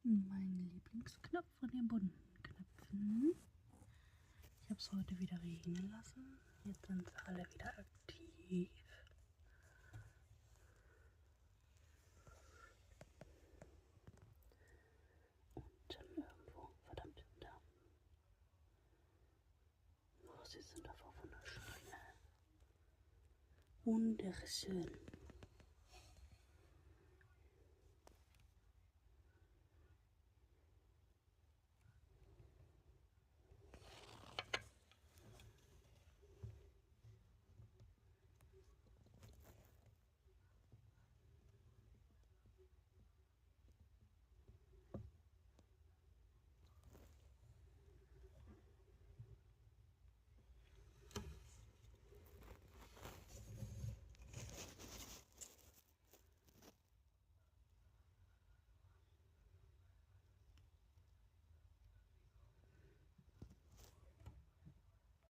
Mein Lieblingsknopf von den bunten Knöpfen. Ich habe es heute wieder regnen lassen. Jetzt sind sie alle wieder aktiv. Und dann irgendwo, verdammt, da. Oh, sie sind einfach wunderschön. Wunderschön.